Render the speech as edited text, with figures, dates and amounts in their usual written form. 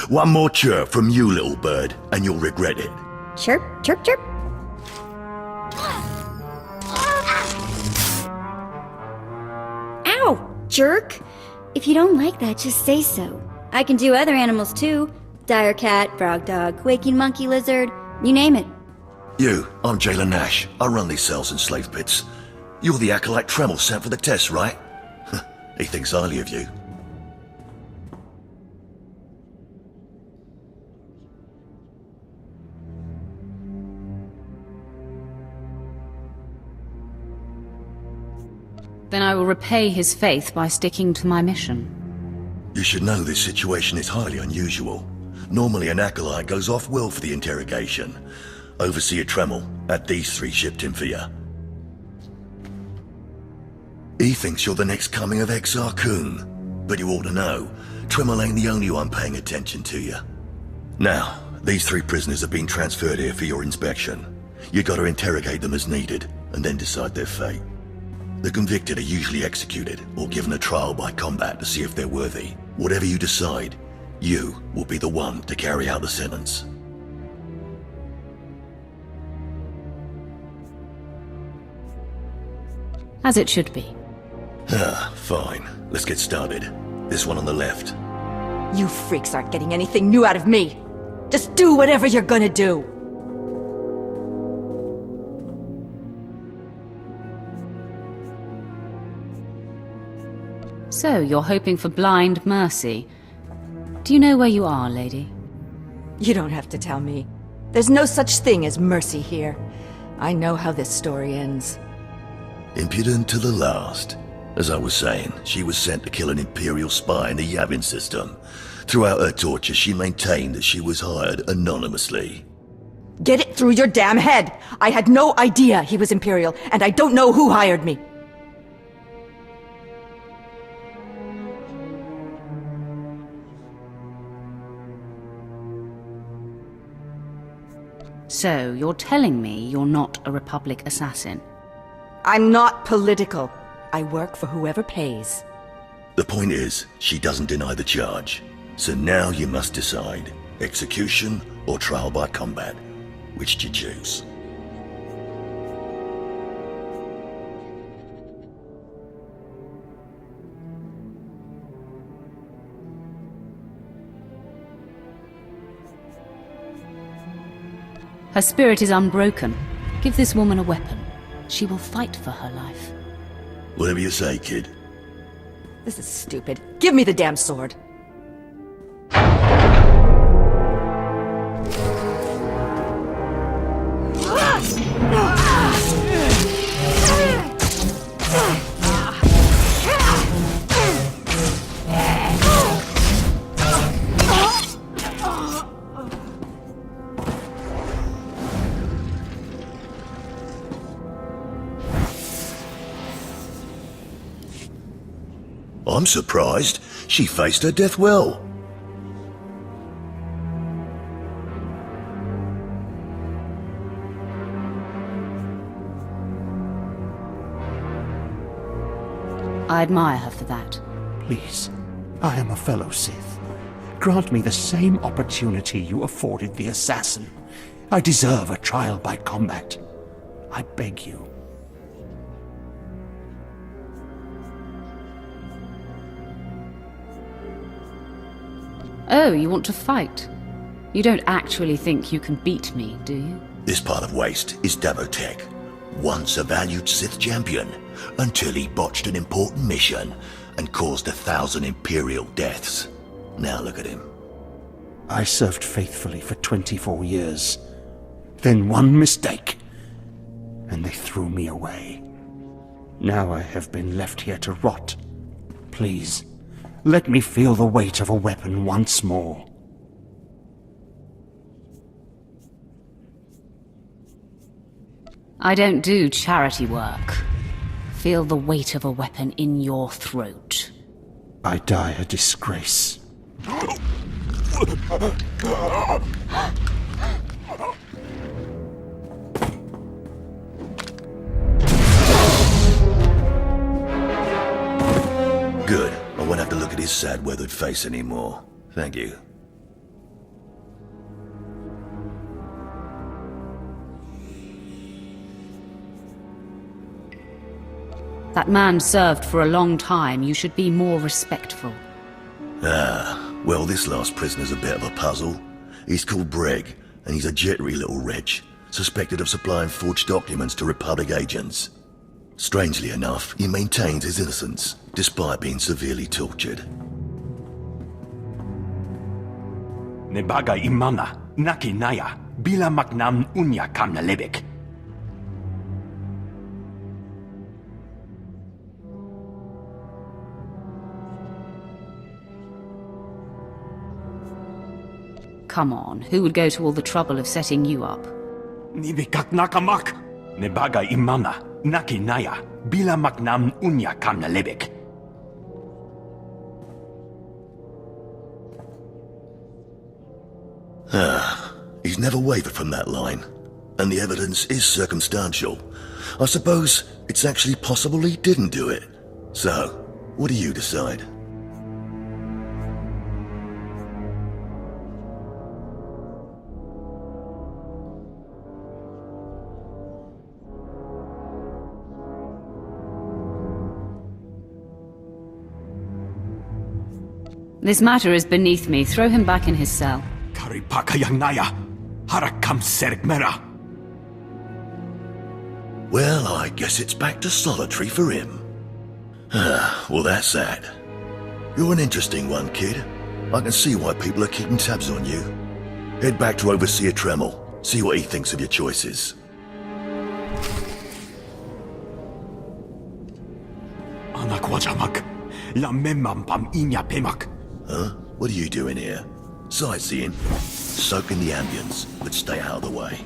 One more chirp from you, little bird, and you'll regret it. Chirp, chirp, chirp. Ow, jerk! If you don't like that, just say so. I can do other animals too. Dire cat, frog dog, quaking monkey lizard, you name it. I'm Jailer Nash. I run these cells and slave pits. You're the acolyte Tremel sent for the test, right? He thinks highly of you. Then I will repay his faith by sticking to my mission. You should know this situation is highly unusual. Normally an acolyte goes off-world for the interrogation. Overseer Tremel had these three shipped in for you. He thinks you're the next coming of Exar Kun, but you ought to know, Tremel ain't the only one paying attention to you. Now, these three prisoners have been transferred here for your inspection. You gotta interrogate them as needed, and then decide their fate. The convicted are usually executed or given a trial by combat to see if they're worthy. Whatever you decide, you will be the one to carry out the sentence. As it should be. Fine. Let's get started. This one on the left. You freaks aren't getting anything new out of me. Just do whatever you're gonna do. So, you're hoping for blind mercy. Do you know where you are, lady? You don't have to tell me. There's no such thing as mercy here. I know how this story ends. Impudent to the last. As I was saying, she was sent to kill an Imperial spy in the Yavin system. Throughout her torture, she maintained that she was hired anonymously. Get it through your damn head! I had no idea he was Imperial, and I don't know who hired me. So, you're telling me you're not a Republic assassin? I'm not political. I work for whoever pays. The point is, she doesn't deny the charge. So now you must decide, execution or trial by combat. Which do you choose? Her spirit is unbroken. Give this woman a weapon. She will fight for her life. Whatever you say, kid. This is stupid. Give me the damn sword. I'm surprised. She faced her death well. I admire her for that. Please, I am a fellow Sith. Grant me the same opportunity you afforded the assassin. I deserve a trial by combat. I beg you. Oh, you want to fight? You don't actually think you can beat me, do you? This part of Waste is Davotech, once a valued Sith champion, until he botched an important mission and caused 1,000 Imperial deaths. Now look at him. I served faithfully for 24 years. Then one mistake, and they threw me away. Now I have been left here to rot. Please, let me feel the weight of a weapon once more. I don't do charity work. Feel the weight of a weapon in your throat. I die a disgrace. Good. I won't have to look at his sad, weathered face anymore. Thank you. That man served for a long time. You should be more respectful. Well, this last prisoner's a bit of a puzzle. He's called Breg, and he's a jittery little wretch, suspected of supplying forged documents to Republic agents. Strangely enough, he maintains his innocence, despite being severely tortured. Nebaga imana, naki naya, bila maknam unya kamna lebek. Come on, who would go to all the trouble of setting you up? Nibikak nakamak. Nebaga imana, naki naya, bila maknam unya kamna lebek. He's never wavered from that line, and the evidence is circumstantial. I suppose it's actually possible he didn't do it. So, what do you decide? This matter is beneath me. Throw him back in his cell. Karipaka yang naya, harakam serek mera. Well, I guess it's back to solitary for him. Well, that's that. You're an interesting one, kid. I can see why people are keeping tabs on you. Head back to Overseer Tremel. See what he thinks of your choices. Anak wajamak, la memam pam inya pemak. Huh? What are you doing here? Sightseeing? Soak in the ambience, but stay out of the way.